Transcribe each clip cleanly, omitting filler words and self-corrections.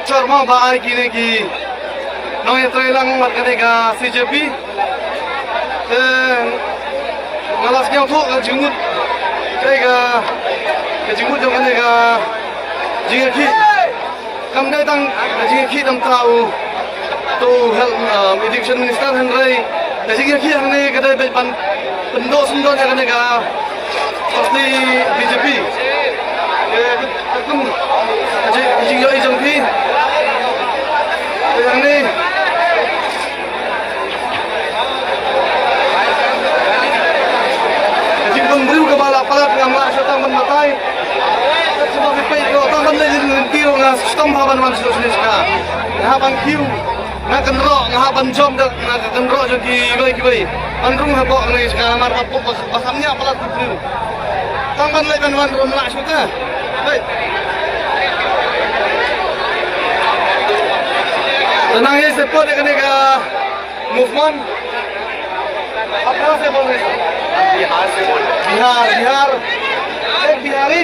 Chorma ba ay kini ki noy lang mat kane ka CJP malas nyau thu ka jingmut kai ka jingmut jong kane ka jingki kam dai tang jingki dam tau to help education minister hanrai jingki hanne ka dai pan pendo sundon kane ka pasti BJP kum jingyo jongki yang ni jing pemberiu kepala palat ngamla setang menmatai sebab itu orang meneliti kiro ngas sistem haban wan solusinya haban kiu ngakan ro ngaban jom dak ngakan ro jadi bai anrung habo ngai sekarang mar pasamnya palat pemberiu tangban lai ban wan ro mla suka baik tenang ये support करने का movement अपना से बोल रहे हैं बिहार से बोल रहे हैं बिहार एक बिहारी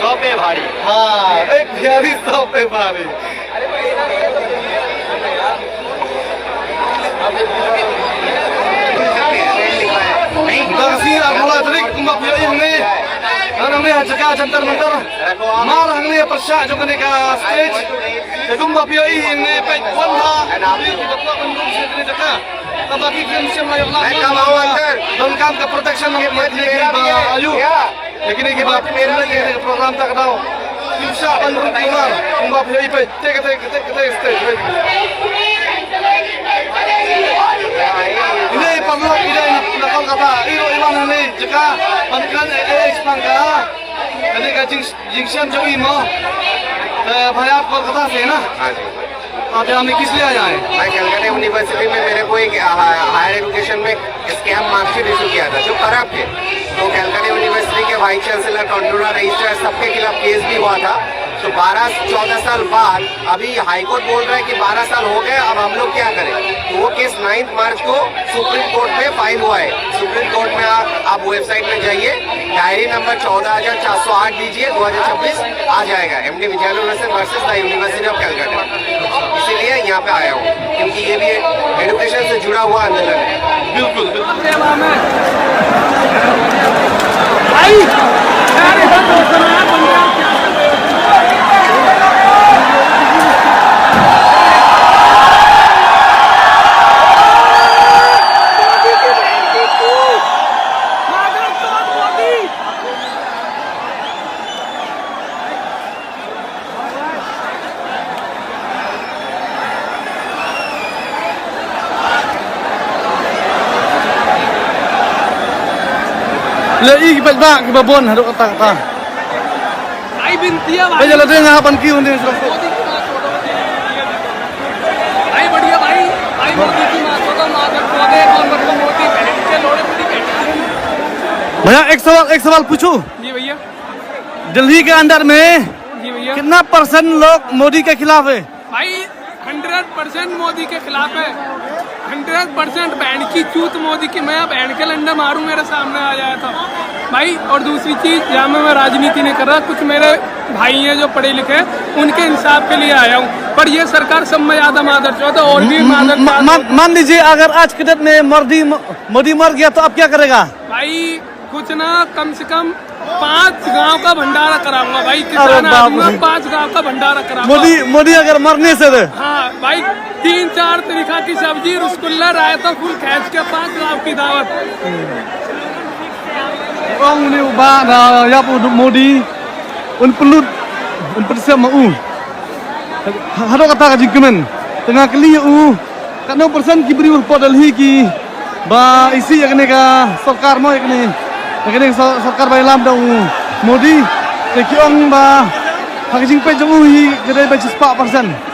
100 पे भारी हाँ एक बिहारी 100 पे भारी दर्शी अगला तरीक कुंभा पियोई हमने जगह जंतर मंतर मार हमने प्रशा जो करने का स्टेज कुंभा पियोई हमने पे वंदा तब की फिल्म में दोनों काम का प्रोटेक्शन आयु लेकिन एक बात मेरे प्रोग्राम तक दाओ इंशा अल्लाह कुमार कुंभा पियोई पे ते stage ini perlu ide nakal kata iro iwan ini jika pankan ekspangka ini kajing jingsian जो इमो भाई आप कोलकाता से ना आप यहाँ में किस लिए आए हैं मैं कलकत्ता यूनिवर्सिटी में मेरे को एक हायर एजुकेशन में स्कैम मार्कशीट इशू किया था जो खराब थे तो कलकत्ता यूनिवर्सिटी के वाइस चांसलर कंट्रोलर रजिस्ट्रार सबके खिलाफ केस भी हुआ था तो 12-14 साल बाद अभी हाईकोर्ट बोल रहा है कि 12 साल हो गए अब हम लोग क्या करें तो वो केस 9 मार्च को सुप्रीम कोर्ट में फाइल हुआ है सुप्रीम कोर्ट में आप वेबसाइट में जाइए डायरी नंबर 14,408 दीजिए 2026 आ जाएगा MD Vijayalaya versus the university of Calcutta इसीलिए यहाँ पे आया हूँ क्योंकि ये भी एजुकेशन से जुड़ा हुआ आंदोलन है बिल्कुल le i ki ba ki babon hadok kata आई बिनतिया भाई जला दे यहां अपन की होने भाई बढ़िया भाई आई मोदी की मां को मादर पौधे कौन बड़े मोदी बहन के लोड़े पूरी बैठी भैया एक सवाल पूछूं जी भैया दिल्ली के अंदर में जी भैया कितना % लोग मोदी के खिलाफ है भाई 100% मोदी के खिलाफ है 100% बहन की चूत मोदी की मैं बहन के लंडा मारूं मेरे सामने आ जाए तो भाई और दूसरी चीज जहाँ मैं राजनीति नहीं कर रहा कुछ मेरे भाई हैं जो पढ़े लिखे उनके इंसाफ के लिए आया हूँ पर ये सरकार सब में ज्यादा मादर चौथ और भी मादर मान लीजिए अगर आज के डेट में मोदी मर गया तो अब क्या करेगा भाई कुछ ना कम से कम 5 गांव का भंडारा कराऊंगा भाई किसान आदमी 5 गांव का भंडारा कराऊंगा मोदी अगर मरने से हाँ भाई 3-4 तरीका की सब्जी रसगुल्ला रायता फूल खैस के 5 गांव की दावत Orang ni ubah dah ya pu Modi unpelut unpersia mau haro kata ka jingkemen tengah kali kanu persen ki beri ur Delhi ki ba isi yakne ka sarkar mo yakne sarkar ba lam da Modi te ki ong ba ka jingpe jong hi gede ba 4%